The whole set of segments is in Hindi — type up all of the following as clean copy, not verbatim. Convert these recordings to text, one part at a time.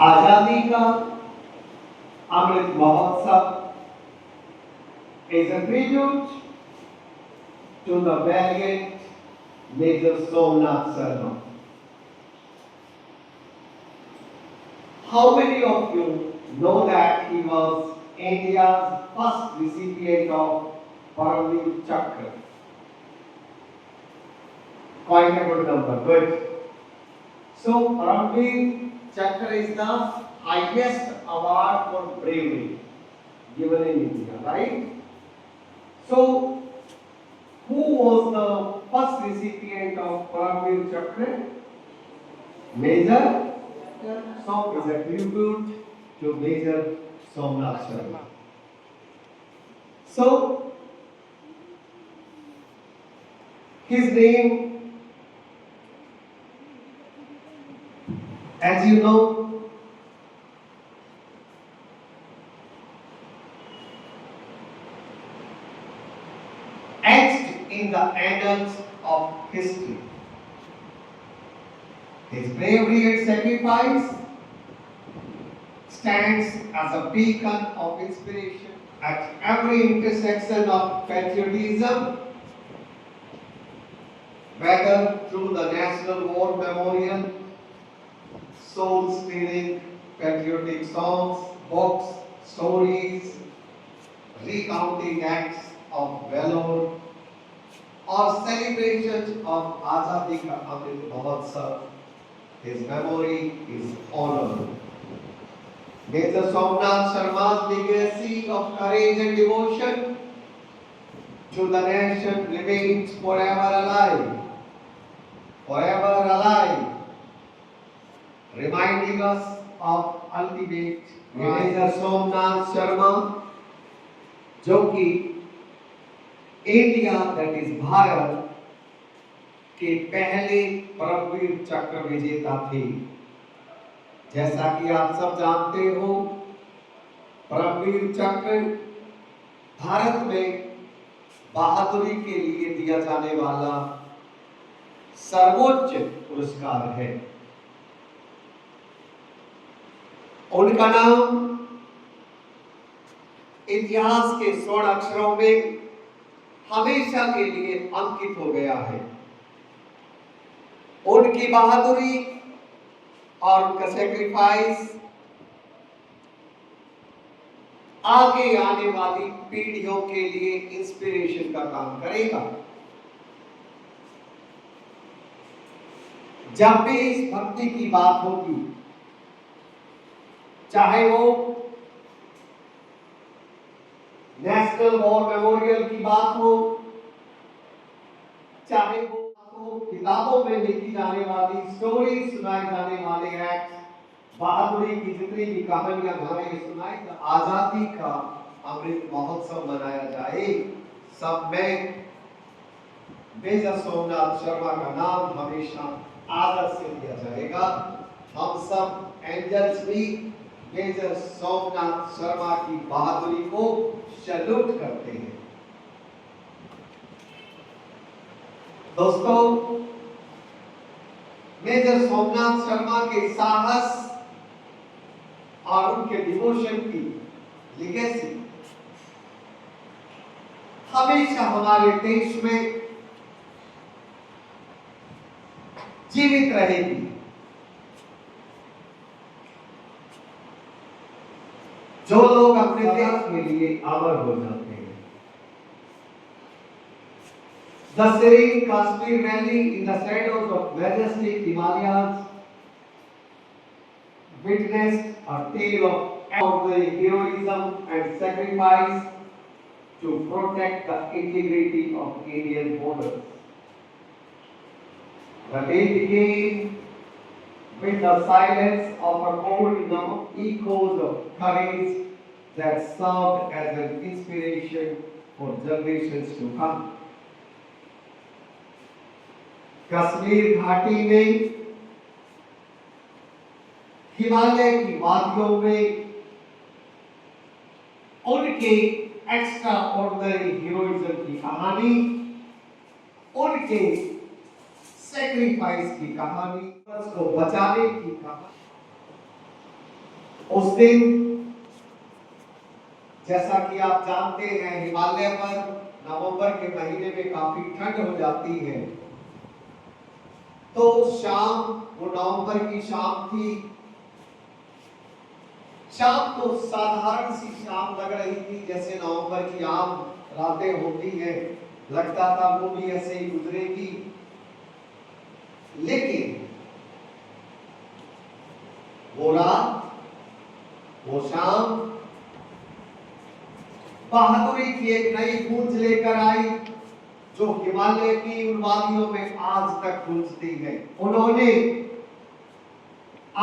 आजादी का Amrit Mahotsav is a tribute to the valiant Major Somnath Sarma. How many of you know that he was India's first recipient of Paramveer Chakra? Quite a good number, good. So Paramveer Chakra is the highest award for bravery given in India, right? So who was the first recipient of Paramveer Chakra? Major. So is a tribute to Major Somnath Sharma. So his name, as you know, etched in the annals of history. His bravery and sacrifice stands as a beacon of inspiration at every intersection of patriotism, whether through the National War Memorial, soul-stirring patriotic songs, books, stories, recounting acts of valor, or celebrations of Azadi Ka Amrit Mahotsav. His memory is honored. Major Somnath Sharma's legacy of courage and devotion to the nation remains forever alive, reminding us of ultimate Major Somnath Sharma, जो कि इंडिया दैट इज भारत के पहले परमवीर चक्र विजेता थे। जैसा कि आप सब जानते हो, परमवीर चक्र भारत में बहादुरी के लिए दिया जाने वाला सर्वोच्च पुरस्कार है। उनका नाम इतिहास के स्वर्ण अक्षरों में हमेशा के लिए अंकित हो गया है। उनकी बहादुरी और उनका सैक्रिफाइस आगे आने वाली पीढ़ियों के लिए इंस्पिरेशन का काम करेगा। जब भी इस भक्ति की बात होगी, चाहे वो नेशनल वॉर मेमोरियल की बात हो, चाहे वो किताबों में लिखी जाने वाली स्टोरी, सुनाए जाने वाले एक्ट, बहादुरी की जितनी भी कहानियां हमें सुनाई, आजादी का अमृत महोत्सव मनाया जाए, सब में मेजर सोमनाथ शर्मा का नाम हमेशा आदर से लिया जाएगा। हम सब एंजल्स भी मेजर सोमनाथ शर्मा की बहादुरी को सैल्यूट करते हैं। दोस्तों, मेजर सोमनाथ शर्मा के साहस और उनके डिवोशन की लेगेसी हमेशा हमारे देश में जीवित रहेगी। जो लोग अपने देश के लिए अमर हो जाते हैं। The serene Kashmir Valley in the shadows of majestic Himalayas witnessed a tale of the heroism and sacrifice to protect the integrity of Indian borders. The day began with the silence of a cold echoes of courage that served as an inspiration for generations to come. Kashmir घाटी में, हिमालय की वादियों में उनके एक्स्ट्रा ऑर्डिनरी हीरोइज्म की कहानी, उनके सैक्रिफाइस की कहानी, को बचाने की कहानी उस दिन जैसा कि आप जानते हैं हिमालय पर नवंबर के महीने में काफी ठंड हो जाती है। तो शाम, वो नवंबर की शाम थी। शाम तो साधारण सी शाम लग रही थी, जैसे नवंबर की आम रातें होती हैं, लगता था वो भी ऐसे ही गुजरेगी। लेकिन वो रात, वो शाम बहादुरी की एक नई गूंज लेकर आई, जो हिमालय की उन वादियों में आज तक गूंजती है। उन्होंने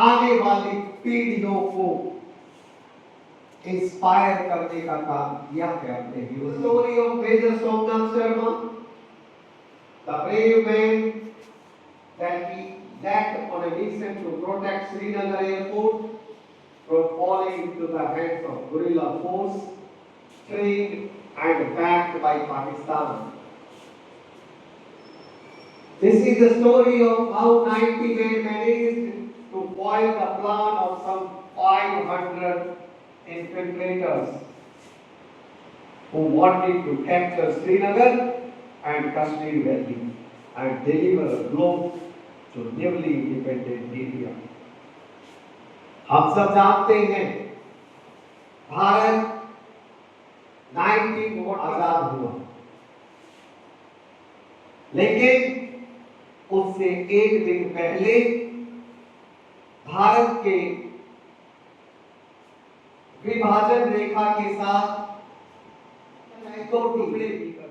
आने वाली पीढ़ियों को इंस्पायर करने का काम किया है अपने hero. Story of major Somnath Sharma, the brave man that he led on a mission to protect Srinagar airport from falling into the hands of guerrilla force trained and backed by Pakistan. This is the story of how 90 men managed to foil the plan of some 500 infiltrators who wanted to capture Srinagar and Kashmir Valley and deliver a blow to newly independent India. हम सब जानते हैं भारत 1940 आजाद हुआ, लेकिन उससे एक दिन पहले भारत के विभाजन रेखा के साथ दो टुकड़े भी कर,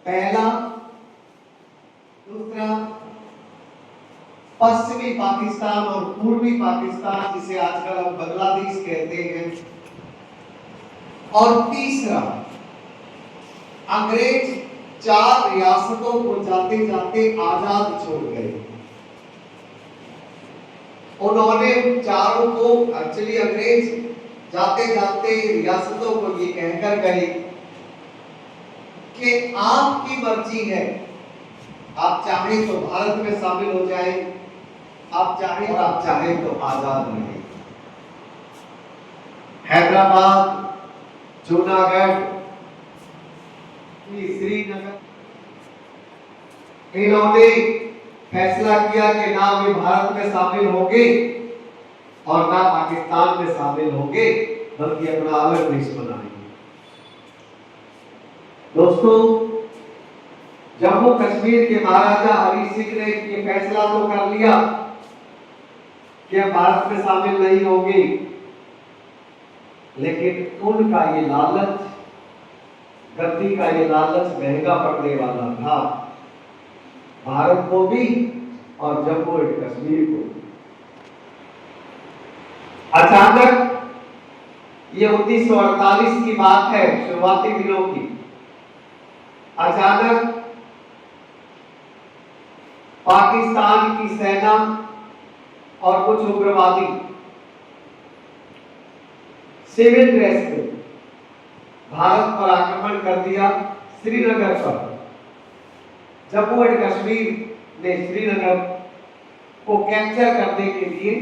पहला, दूसरा, पश्चिमी पाकिस्तान और पूर्वी पाकिस्तान, जिसे आजकल हम बांग्लादेश कहते हैं, और तीसरा, अंग्रेज 4 रियासतों को जाते जाते आजाद छोड़ गए। उन्होंने चारों को, एक्चुअली अंग्रेज जाते जाते रियासतों को ये कहकर गए कि आपकी मर्जी है, आप चाहें तो भारत में शामिल हो जाएं, आप चाहें तो आजाद रहें। हैदराबाद, जूनागढ़, श्रीनगर, इन्होंने फैसला किया कि ना वे भारत में शामिल होंगे और ना पाकिस्तान में शामिल होंगे, बल्कि अपना अलग देश बनाएंगे। दोस्तों, जम्मू कश्मीर के महाराजा हरि सिंह ने ये फैसला तो कर लिया कि हम भारत में शामिल नहीं होंगे, लेकिन उनका ये लालच, गद्दी का ये लालच महंगा पड़ने वाला था, भारत को भी और जम्मू एंड कश्मीर को। अचानक, ये 1948 की बात है, शुरुआती दिनों की, अचानक पाकिस्तान की सेना और कुछ उग्रवादी सिविल ड्रेस में भारत पर आक्रमण कर दिया, श्रीनगर पर। जम्मू एंड कश्मीर ने श्रीनगर को कैप्चर करने के लिए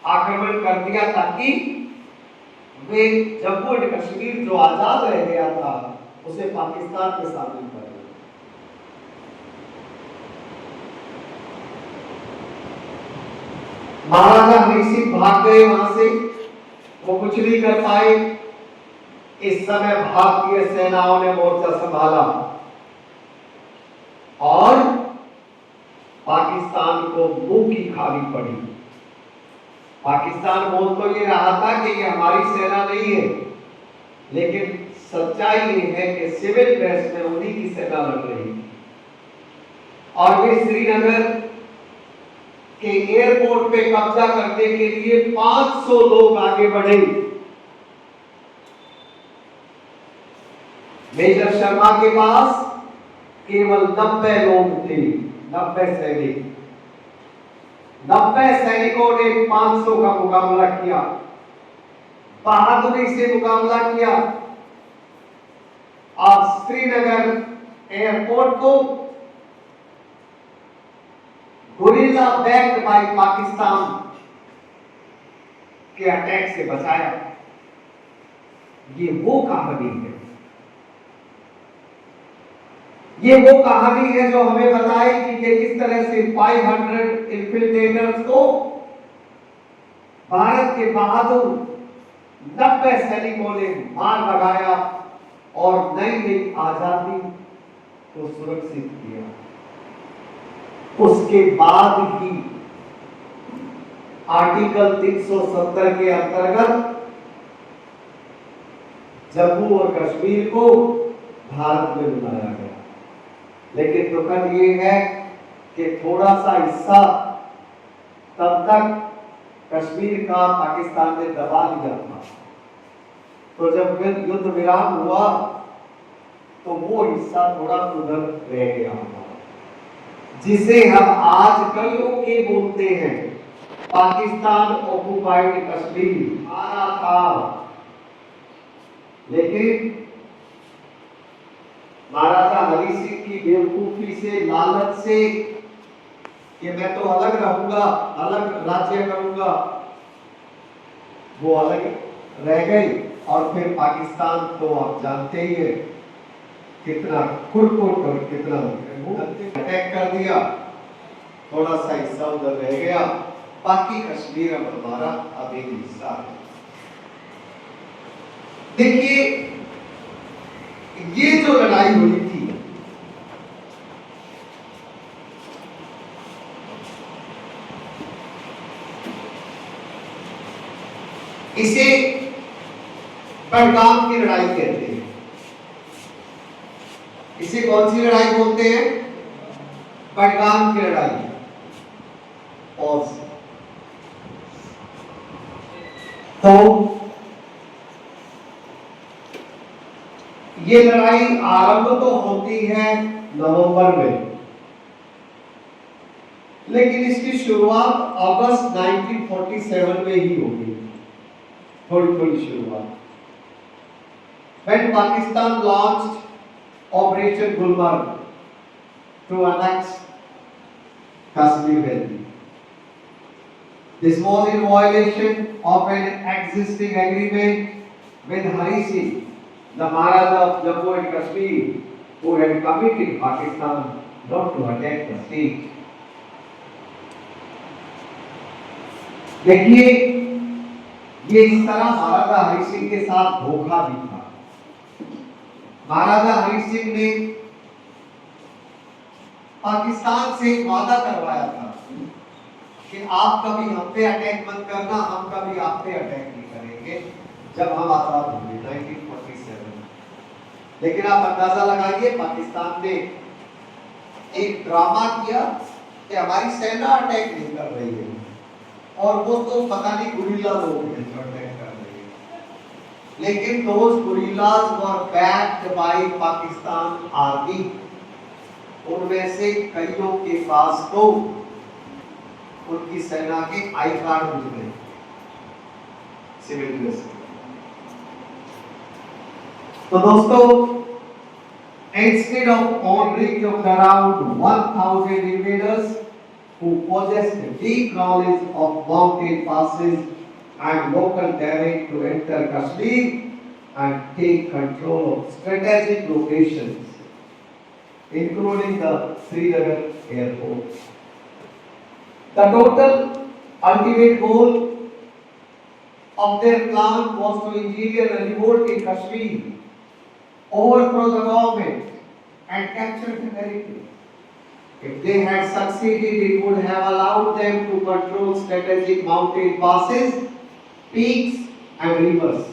आक्रमण कर दिया, ताकि वे जम्मू एंड कश्मीर जो आजाद रह गया था उसे पाकिस्तान में शामिल कर दिया। महाराजा हरि सिंह भाग गए वहां से, वो कुछ नहीं कर पाए। इस समय भारतीय सेनाओं ने मोर्चा संभाला और पाकिस्तान को मुंह की खानी पड़ी। पाकिस्तान बोल तो ये रहा था कि ये हमारी सेना नहीं है, लेकिन सच्चाई ये है कि सिविल ड्रेस में उन्हीं की सेना लड़ रही थी। और वे श्रीनगर के एयरपोर्ट पे कब्जा करने के लिए 500 लोग आगे बढ़े। मेजर शर्मा के पास केवल 90 लोग थे, 90 सैनिक। 90 सैनिकों ने 500 का मुकाबला किया, बहादुरी से मुकाबला किया और श्रीनगर एयरपोर्ट को गुरिल्ला बैक्ड बाय पाकिस्तान के अटैक से बचाया। ये वो कहानी है, ये वो कहानी है जो हमें बताई कि ये किस तरह से 500 इन्फिल्ट्रेटर्स को भारत के बहादुर 90 सैनिकों ने मार लगाया और नई नई आजादी को सुरक्षित किया। उसके बाद ही आर्टिकल 370 के अंतर्गत जम्मू और कश्मीर को भारत में बुलाया गया। लेकिन दुखद ये है कि थोड़ा सा हिस्सा तब तक कश्मीर का पाकिस्तान ने दबा लिया था, तो जब फिर युद्ध विराम हुआ तो वो हिस्सा थोड़ा उधर रह गया, जिसे हम आज कईयों के बोलते हैं पाकिस्तान ऑक्युपाइड कश्मीर आना था। लेकिन महाराजा हरि सिंह की बेवकूफी से, लालच से कि मैं तो अलग रहूंगा, अलग राज्य करूंगा, वो अलग रह गई। और फिर पाकिस्तान तो आप जानते ही है कितना खुरकुट और कितना अटैक कर दिया, थोड़ा सा हिस्सा उधर रह गया, बाकी कश्मीर अब हमारा अब एक हिस्सा है। देखिए ये जो लड़ाई हुई थी, इसे पहलगाम की लड़ाई कहते हैं। इसे कौन सी लड़ाई बोलते हैं? पहलगाम की लड़ाई। और तो ये लड़ाई आरंभ तो होती है नवंबर में, लेकिन इसकी शुरुआत अगस्त 1947 में ही होगी, थोड़ी थोड़ी शुरुआत। When Pakistan launched Operation Gulmarg to annex Kashmir Valley, this was in violation of an existing agreement with Hari Singh, the Maharaja of Jammu and Kashmir, who had committed Pakistan not to attack the state. देखिए ये इस तरह महाराजा हरि सिंह के साथ धोखा भी था। महाराजा हरि सिंह ने पाकिस्तान से वादा करवाया था कि आप कभी हम पे अटैक मत करना, हम कभी आप पे अटैक नहीं करेंगे जब हम आजाद हुए 1947। लेकिन आप अंदाजा लगाइए, पाकिस्तान ने एक ड्रामा किया कि हमारी सेना अटैक नहीं कर रही है, और वो तो पता नहीं गुरिल्ला लोग हैं जो अटैक कर रहे हैं। लेकिन those guerrillas were backed by Pakistan Army। उनमें से कईयों के पास तो उनकी सेना के आई कार्ड मिल गए सिविल ड्रेस। तो दोस्तों, instead of honoring around 1000 invaders who possessed deep knowledge of mountain passes and local terrain to enter Kashmir and take control of strategic locations, including the Srinagar airport. The total ultimate goal of their plan was to engineer a revolt in Kashmir, overthrow the government and capture the territory. If they had succeeded, it would have allowed them to control strategic mountain passes, peaks and rivers.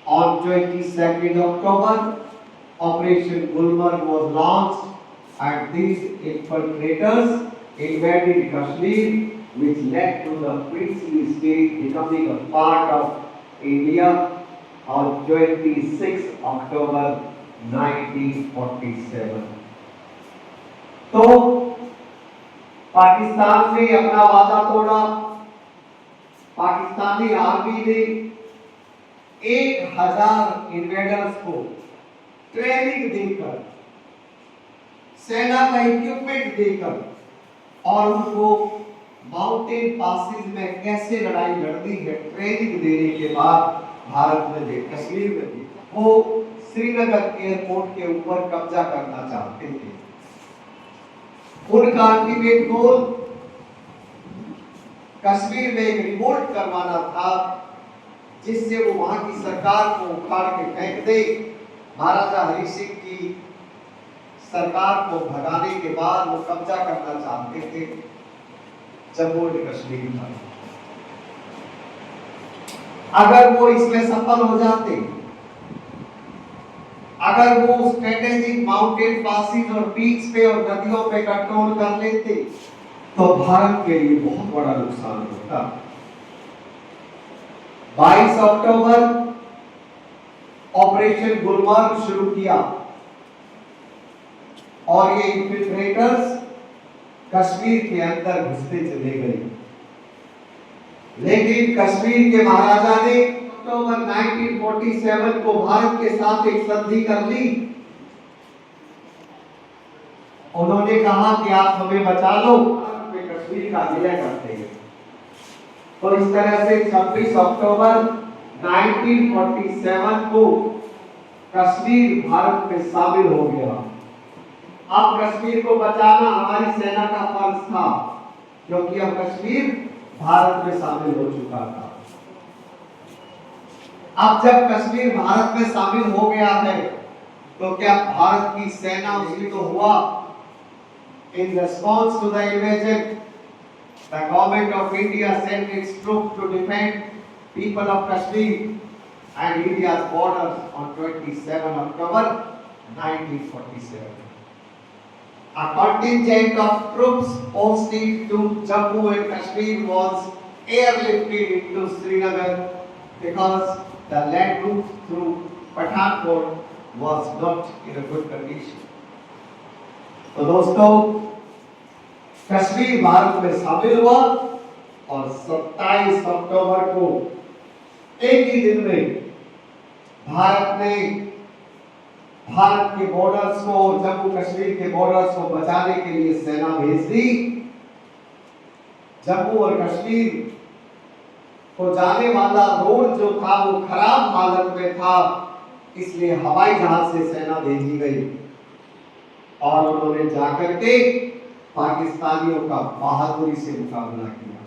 On 22nd October, Operation Gulmarg was launched and these infiltrators invaded Kashmir, which led to the princely state becoming a part of India on 26 October 1947. तो पाकिस्तान ने अपना वादा तोड़ा। पाकिस्तानी आर्मी ने 1000 इन्वेडर्स को ट्रेनिंग देकर, सेना का इक्विपमेंट देकर और उनको माउंटेन पासेज में कैसे लड़ाई लड़नी है, ट्रेनिंग देने के बाद भारत में भी, कश्मीर में भी वो श्रीनगर एयरपोर्ट के ऊपर कब्जा करना चाहते थे। उनका अल्टीमेट गोल कश्मीर में एक रिवोल्ट करवाना था, जिससे वो वहां की सरकार को उखाड़ के फेंक दे। महाराजा हरि सिंह की सरकार को भगाने के बाद वो कब्जा करना चाहते थे जम्मू एंड कश्मीर पर। अगर वो इसमें सफल हो जाते, अगर वो स्ट्रेटेजिक माउंटेन पासिस और पीक्स पे और नदियों पे कंट्रोल कर लेते, तो भारत के लिए बहुत बड़ा नुकसान होता। 22 अक्टूबर ऑपरेशन गुलमर्ग शुरू किया और ये इन्फिल्ट्रेटर्स कश्मीर के अंदर घुसते चले गए। लेकिन कश्मीर के महाराजा ने अक्टूबर 1947 को भारत के साथ एक संधि कर ली। उन्होंने कहा कि आप हमें बचा लो, वे कश्मीर का विलय करते हैं। तो इस तरह से 26 अक्टूबर 1947 को कश्मीर भारत में शामिल हो गया। अब कश्मीर को बचाना हमारी सेना का फर्ज था, क्योंकि अब कश्मीर भारत में शामिल हो चुका था। अब जब कश्मीर भारत में शामिल हो गया है, तो क्या भारत की सेना उसकी तो हुआ। In response to the invasion, the government of India sent its troops to defend people of Kashmir and India's borders on 27 October 1947. A contingent of troops posted to Jammu and Kashmir was airlifted into Srinagar because the land route through Pathankot was not in a good condition. तो दोस्तों, कश्मीर भारत में शामिल हुआ और 27 अक्टूबर को एक ही दिन में भारत के बॉर्डर्स को, जम्मू कश्मीर के बॉर्डर्स को बचाने के लिए सेना भेज दी। जम्मू और कश्मीर को जाने वाला रोड जो था वो खराब हालत में था, इसलिए हवाई जहाज से सेना भेजी गई और उन्होंने जाकर के पाकिस्तानियों का बहादुरी से मुकाबला किया।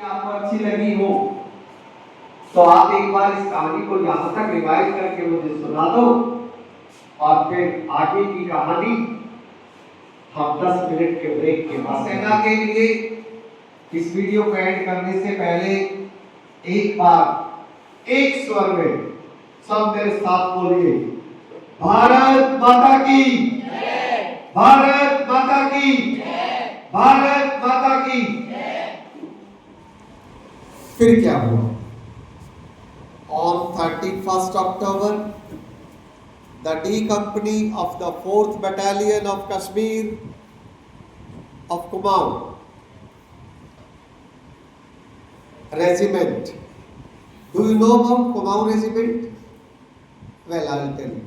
आपको अच्छी लगी हो तो आप एक बार इस कहानी को यहाँ तक रिवाइज करके मुझे सुना दो, और फिर आगे की कहानी हम 10 मिनट के ब्रेक के बाद। सेना के लिए इस वीडियो को एंड करने से पहले एक बार एक स्वर में सब मेरे साथ बोलिए, भारत माता की जय, भारत माता की जय, भारत माता की जय। फिर क्या हुआ? On 31st October, the D Company of the 4th Battalion of Kashmir of Kumaon Regiment. Do you know about Kumaon Regiment? Well, I will tell you.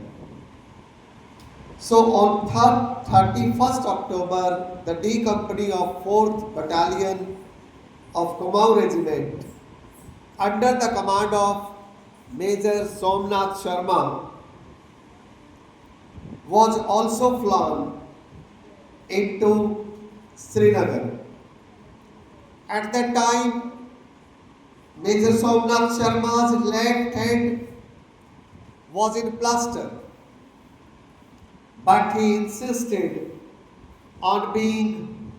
So on 31st October, the D Company of 4th Battalion of Kumaon Regiment, under the command of Major Somnath Sharma, was also flown into Srinagar. At that time, Major Somnath Sharma's left hand was in plaster, but he insisted on being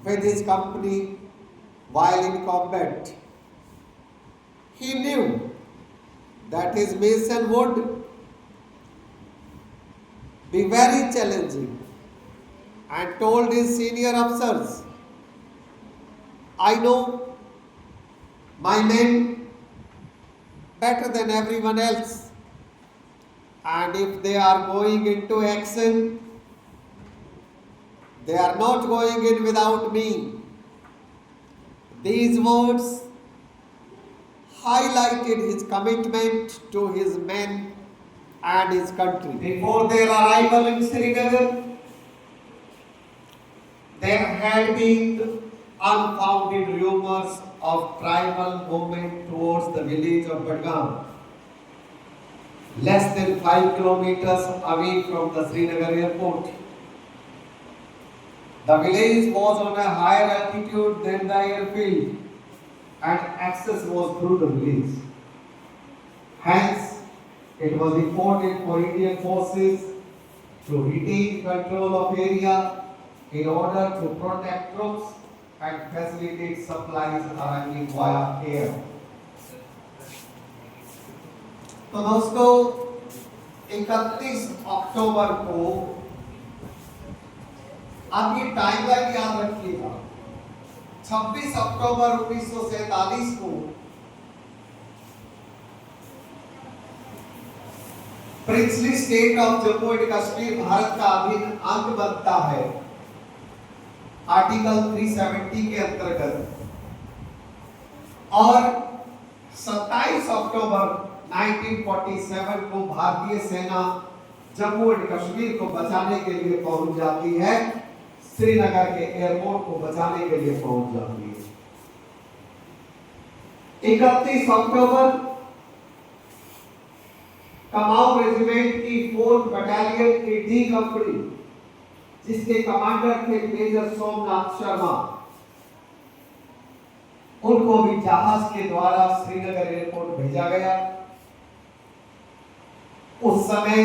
with his company while in combat. He knew that his mission would be very challenging and told his senior officers, I know my men better than everyone else, and if they are going into action, they are not going in without me. These words highlighted his commitment to his men and his country. Before their arrival in Srinagar, there had been unfounded rumors of tribal movement towards the village of Badgam, less than 5 kilometers away from the Srinagar airport. The village was on a higher altitude than the airfield and access was through the village. Hence, it was important for Indian forces to retain control of area in order to protect troops and facilitate supplies arriving via air. तो दोस्तों 31 अक्टूबर को आप ये टाइमलाइन याद रखिएगा। 26 अक्टूबर 1947 को princely state of Jammu and Kashmir Bharat का अभिन्न अंग बनता है आर्टिकल 370 के अंतर्गत, और 27 अक्टूबर 1947 को भारतीय सेना जम्मू एंड कश्मीर को बचाने के लिए पहुंच जाती है, श्रीनगर के एयरपोर्ट को बचाने के लिए पहुंच जाती है। 31 अक्टूबर कमाऊ रेजिमेंट की 4th बटालियन की डी कंपनी, जिसके कमांडर थे मेजर सोमनाथ शर्मा, उनको भी जहाज के द्वारा श्रीनगर एयरपोर्ट भेजा गया। उस समय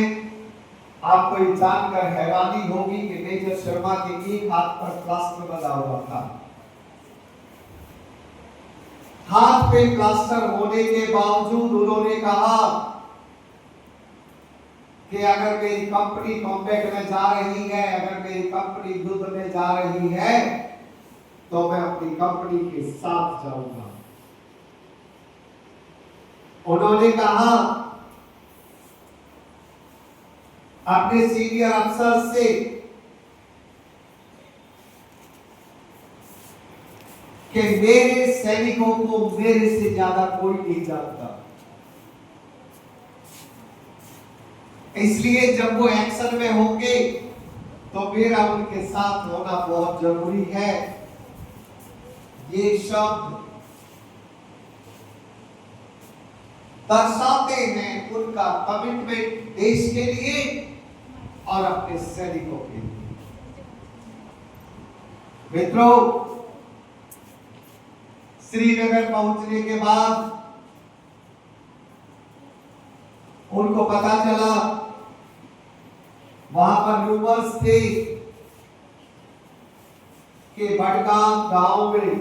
आपको ये जानकर हैरानी होगी कि मेजर शर्मा के एक हाथ पर प्लास्टर बंधा हुआ था। हाथ पे प्लास्टर होने के बावजूद उन्होंने कहा कि अगर मेरी कंपनी कॉम्बैट में जा रही है, अगर मेरी कंपनी युद्ध में जा रही है, तो मैं अपनी कंपनी के साथ जाऊंगा। उन्होंने कहा अपने सीनियर अफसर से कि मेरे सैनिकों को मेरे से ज्यादा कोई नहीं जानता, इसलिए जब वो एक्शन में होंगे तो मेरा उनके साथ होना बहुत जरूरी है। ये शब्द दर्शाते हैं उनका कमिटमेंट देश के लिए और अपने सैनिकों के लिए। मित्रों, श्रीनगर पहुंचने के बाद उनको पता चला, वहां पर रूमर्स थे कि बडगाम गांव में,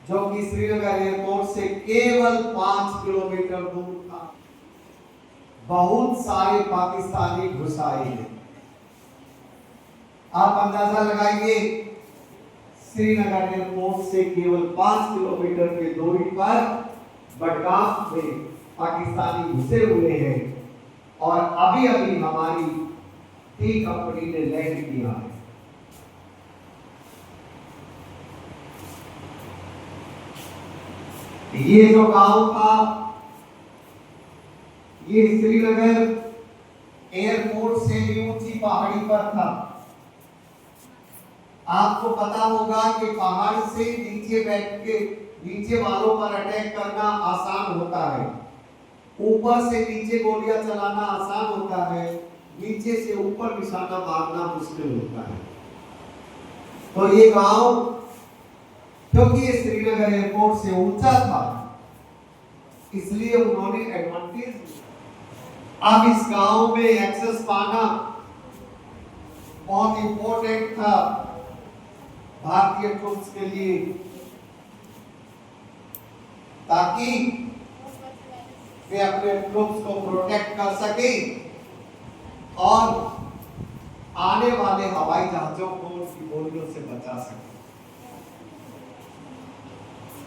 जो कि श्रीनगर एयरपोर्ट से केवल 5 किलोमीटर दूर था, बहुत सारे पाकिस्तानी घुस आए हैं। आप अंदाजा लगाइए, श्रीनगर एयरपोर्ट से केवल 5 किलोमीटर की दूरी पर बडगाम में पाकिस्तानी घुसे हुए हैं और अभी अभी हमारी टी कंपनी ने लैंड किया है। ये जो गांव था, ये श्रीनगर एयरपोर्ट से भी ऊंची पहाड़ी पर था। आपको पता होगा कि पहाड़ से नीचे बैठ के नीचे वालों पर अटैक करना आसान होता है, ऊपर से नीचे गोलियां चलाना आसान होता है, नीचे से ऊपर निशाना मारना मुश्किल होता है। तो ये गांव, क्योंकि ये श्रीनगर एयरपोर्ट से ऊंचा था, इसलिए उन्होंने एडवांटेज। अब इस गांव में एक्सेस पाना बहुत इंपॉर्टेंट था भारतीय ट्रूप्स के लिए, ताकि वे अपने ट्रूप्स को प्रोटेक्ट कर सके और आने वाले हवाई जहाजों को उनकी गोलियों से बचा सके।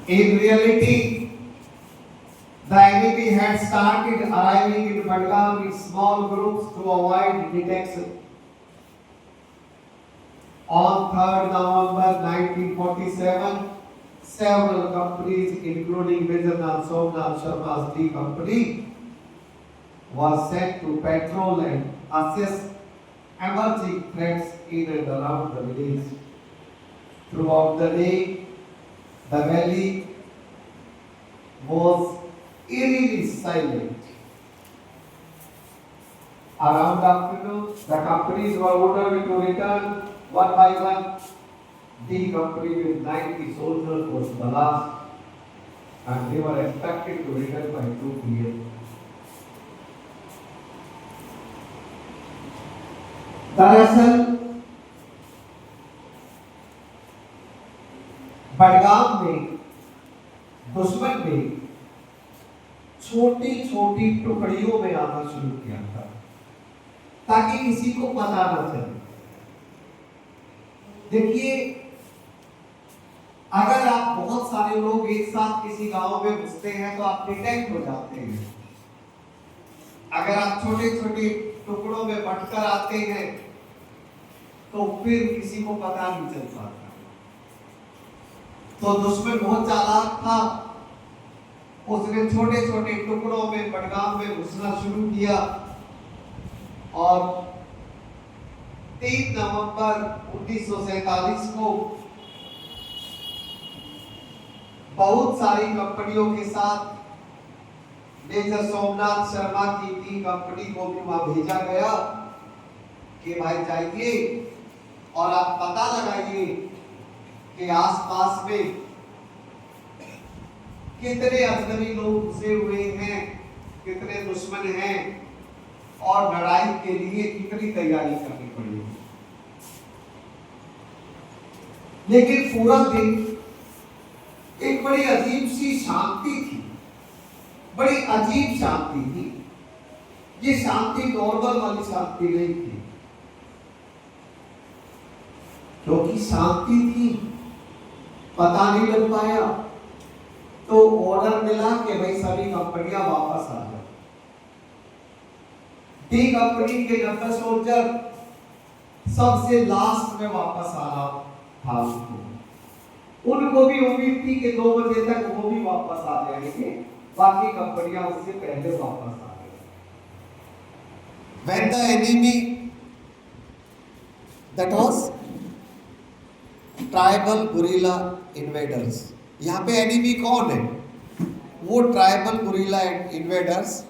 In reality, the enemy had started arriving in Badgam in small groups to avoid detection. On 3rd November 1947, several companies, including Major Somnath Sharma's D Company, was sent to patrol and assess emerging threats in and around the village. Throughout the day, The valley was eerily silent. Around afternoon, the companies were ordered to return one by one. The company with 90 soldiers was the last, and they were expected to return by 2 p.m. दरअसल बडगाम में दुश्मन ने छोटी छोटी टुकड़ियों में आना शुरू किया था ताकि किसी को पता न चले। देखिए, अगर आप बहुत सारे लोग एक साथ किसी गांव में घुसते हैं तो आप डिटेक्ट हो जाते हैं। अगर आप छोटे छोटे टुकड़ों में बंटकर आते हैं तो फिर किसी को पता नहीं चल पाता। तो दुश्मन बहुत चालाक था, उसने छोटे छोटे टुकड़ों में बडगाम में घुसना शुरू किया और 3 नवंबर 1947 को बहुत सारी कंपनियों के साथ मेजर सोमनाथ शर्मा की टी कंपनी को भी वहां भेजा गया कि भाई जाइए और आप पता लगाइए कि आसपास में कितने अजनबी लोग घुसे हुए हैं, कितने दुश्मन हैं और लड़ाई के लिए कितनी तैयारी करनी पड़ेगी। लेकिन पूरा दिन एक बड़ी अजीब सी शांति थी, बड़ी अजीब शांति थी। ये शांति नॉर्मल वाली शांति नहीं थी, क्योंकि शांति थी पता नहीं लग पाया। तो ऑर्डर मिला कि भाई सभी कंपनियां वापस आ जाए। डी कंपनी के 90 सोल्जर सबसे लास्ट में वापस आना था उनको भी उम्मीद थी कि 2 बजे तक वो भी वापस आ जाएंगे, बाकी कंपनियां उससे पहले वापस आ गई। When the enemy, that was tribal guerrilla invaders, यहाँ पे एनिमी कौन है? वो ट्राइबल गुरिल्ला इन्वेडर्स।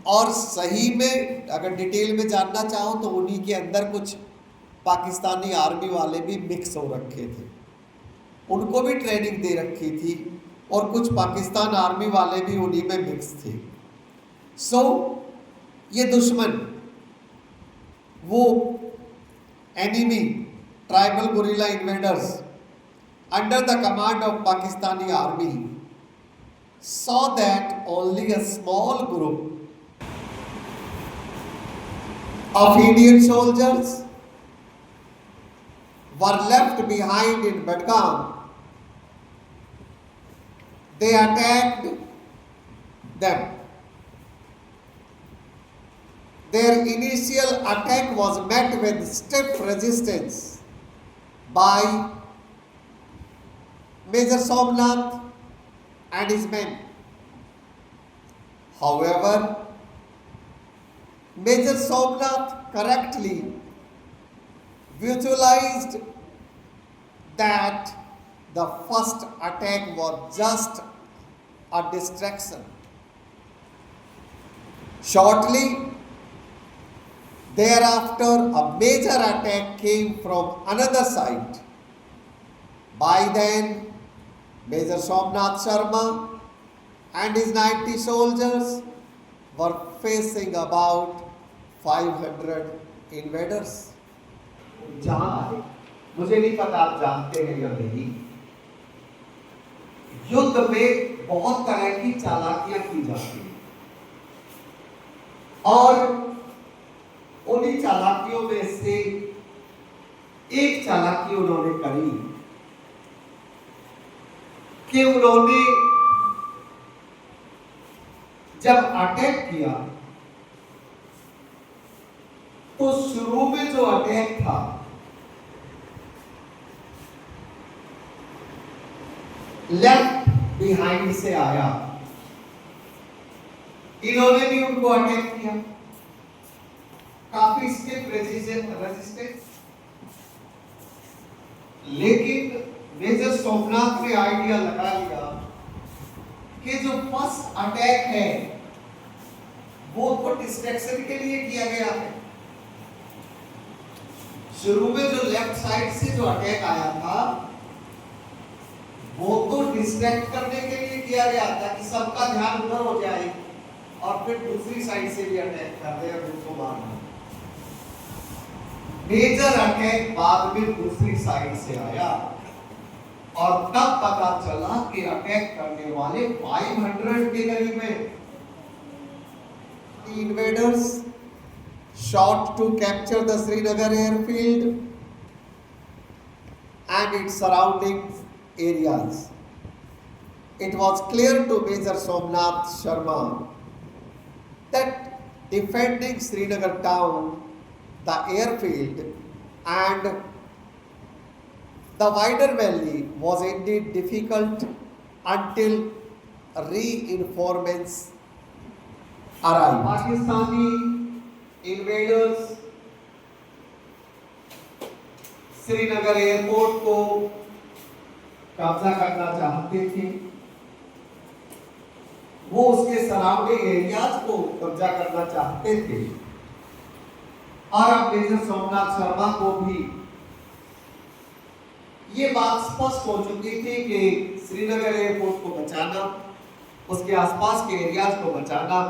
और सही में अगर डिटेल में जानना चाहो तो उन्हीं के अंदर कुछ पाकिस्तानी आर्मी वाले भी मिक्स हो रखे थे, उनको भी ट्रेनिंग दे रखी थी और कुछ पाकिस्तान आर्मी वाले भी उन्हीं में मिक्स थे। सो ये दुश्मन, वो enemy tribal guerrilla invaders under the command of Pakistani army saw that only a small group of Indian soldiers were left behind in Badgaam. They attacked them. Their initial attack was met with stiff resistance by Major Somnath and his men. However, Major Somnath correctly visualized that the first attack was just a distraction. Shortly thereafter, a major attack came from another side. By then, Major Somnath Sharma and his 90 soldiers were facing about 500 invaders. मुझे नहीं पता आप जानते हैं या नहीं, युद्ध में बहुत तरह की चालाकियां की जाती हैं और उन्हीं चालाकियों में से एक चालाकी उन्होंने करी कि उन्होंने जब अटैक किया तो शुरू में जो अटैक था लेफ्ट बिहाइंड से आया, इन्होंने भी उनको अटैक किया, काफी स्टिफ रेजिस्टेंस, लेकिन मेजर सोमनाथ ने आइडिया लगा लिया कि जो फर्स्ट अटैक है वो तो डिस्ट्रैक्शन के लिए किया गया है। शुरू में जो लेफ्ट साइड से जो अटैक आया था वो तो डिस्ट्रैक्ट करने के लिए किया गया था कि सबका ध्यान उधर हो जाए और फिर दूसरी साइड से भी अटैक कर दे और उसको मारना। मेजर अटैक बाद में दूसरी साइड से आया और तब पता चला कि अटैक करने वाले 500 के करीब हैं। The invaders shot to capture the Srinagar airfield and its surrounding areas. It was clear to Major Somnath Sharma that defending Srinagar town, the airfield and the wider valley was indeed difficult until reinforcements arrived. Pakistani invaders Srinagar airport को कब्जा करना चाहते थे, वो उसके सराउंडिंग एरियाज को कब्जा करना चाहते थे और अब मेजर सोमनाथ शर्मा को भी ये बात स्पष्ट हो चुकी थी कि श्रीनगर एयरपोर्ट को बचाना, उसके आसपास के एरियाज को बचाना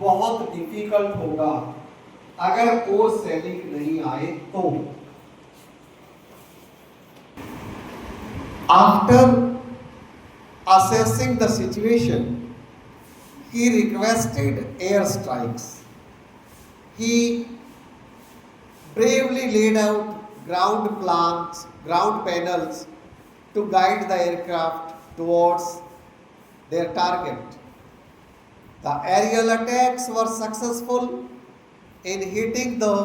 बहुत डिफिकल्ट होगा अगर और सैनिक नहीं आए तो। After assessing the situation, he requested airstrikes. He bravely laid out ground plans, ground panels to guide the aircraft towards their target. The aerial attacks were successful in hitting the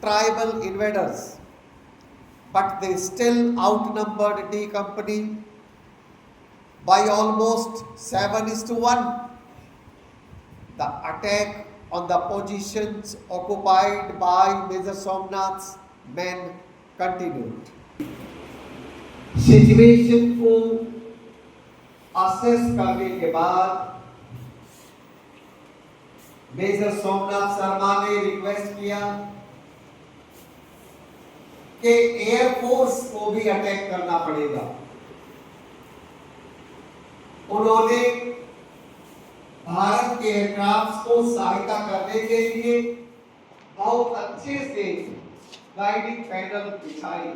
tribal invaders, but they still outnumbered D Company by almost 7:1. The attack on the positions occupied by Major Somnath's men continued. Situation को असेस करने के बाद मेजर सोमनाथ शर्मा ने रिक्वेस्ट किया कि एयरफोर्स को भी अटैक करना पड़ेगा। उन्होंने भारत के एयरक्राफ्ट को सहायता करने के लिए बहुत अच्छे से गाइडिंग पैनल बिछाई।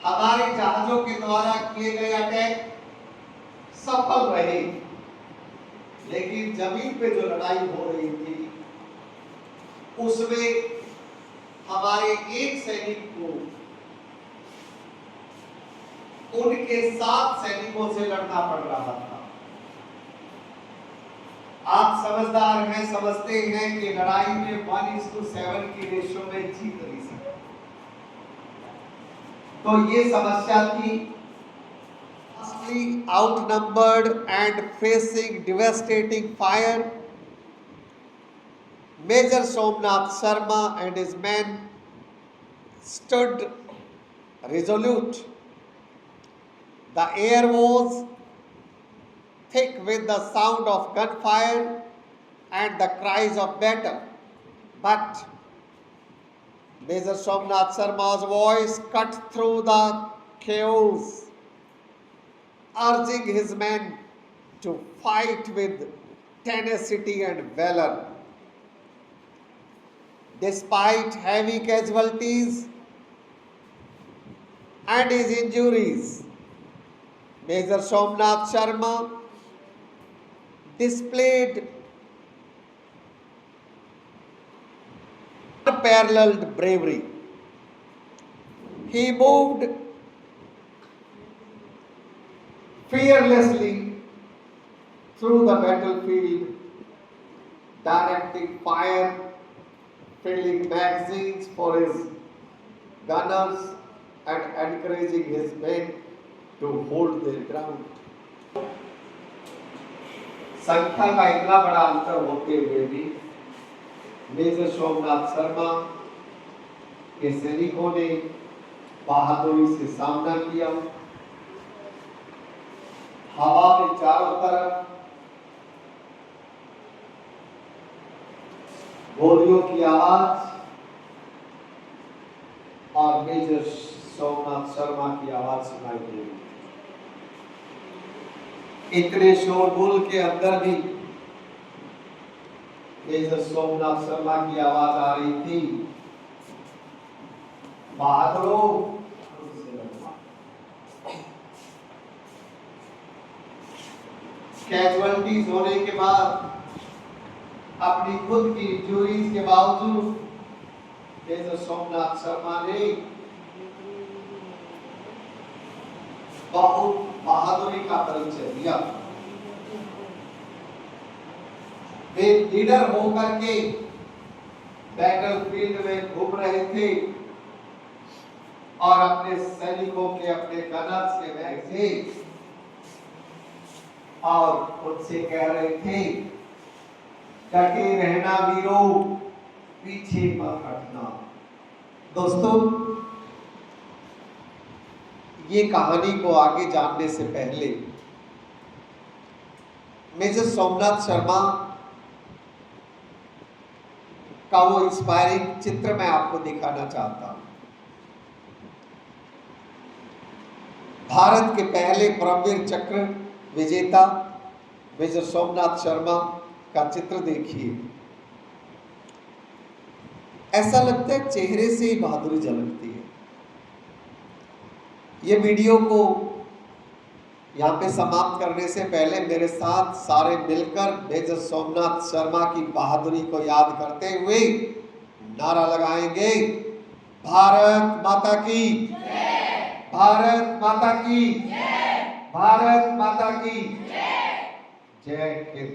हमारे जहाजों के द्वारा किए गए अटैक सफल रहे, लेकिन जमीन पे जो लड़ाई हो रही थी उसमें हमारे एक सैनिक को उनके 7 सैनिकों से लड़ना पड़ रहा था। आप समझदार हैं, समझते हैं कि लड़ाई में 1:7 की रेशो में जीत नहीं सकते। तो ये समस्या थी। Outnumbered and facing devastating fire, Major Somnath Sharma and his men stood resolute. The air was thick with the sound of gunfire and the cries of battle, but Major Somnath Sharma's voice cut through the chaos, urging his men to fight with tenacity and valor. Despite heavy casualties and his injuries, Major Somnath Sharma displayed unparalleled bravery. He moved fearlessly through the battlefield, directing fire, filling magazines for his gunners, and encouraging his men to hold their ground. संख्या का इतना बड़ा अंतर होते हुए भी मेजर सोमनाथ शर्मा के सैनिकों ने बहादुरी से सामना किया। हवा में चारों तरफ गोलियों की आवाज और मेजर सोमनाथ शर्मा की आवाज सुनाई दे रही। इतने शोरगुल के अंदर भी मेजर सोमनाथ शर्मा की आवाज आ रही थी, बहादुरों कैजुअलिटीज होने के बाद, अपनी खुद की इंजरीज के बावजूद मेजर सोमनाथ शर्मा ने बहुत बहादुरी का परिचय दिया। वे लीडर होकर के बैटलफील्ड में घूम रहे थे और अपने सैनिकों के, अपने गनर्स के बैग थे और उनसे कह रहे थे, डटे रहना वीरों, पीछे मत हटना। दोस्तों, ये कहानी को आगे जानने से पहले मेजर सोमनाथ शर्मा का वो इंस्पायरिंग चित्र मैं आपको दिखाना चाहता हूं। भारत के पहले परमवीर चक्र विजेता मेजर सोमनाथ शर्मा का चित्र देखिए। ऐसा लगता है चेहरे से ही बहादुरी झलकती है। ये वीडियो को यहाँ पे समाप्त करने से पहले मेरे साथ सारे मिलकर मेजर सोमनाथ शर्मा की बहादुरी को याद करते हुए नारा लगाएंगे, भारत माता की जय, भारत माता की जय, भारत माता की जय, जय हिंद।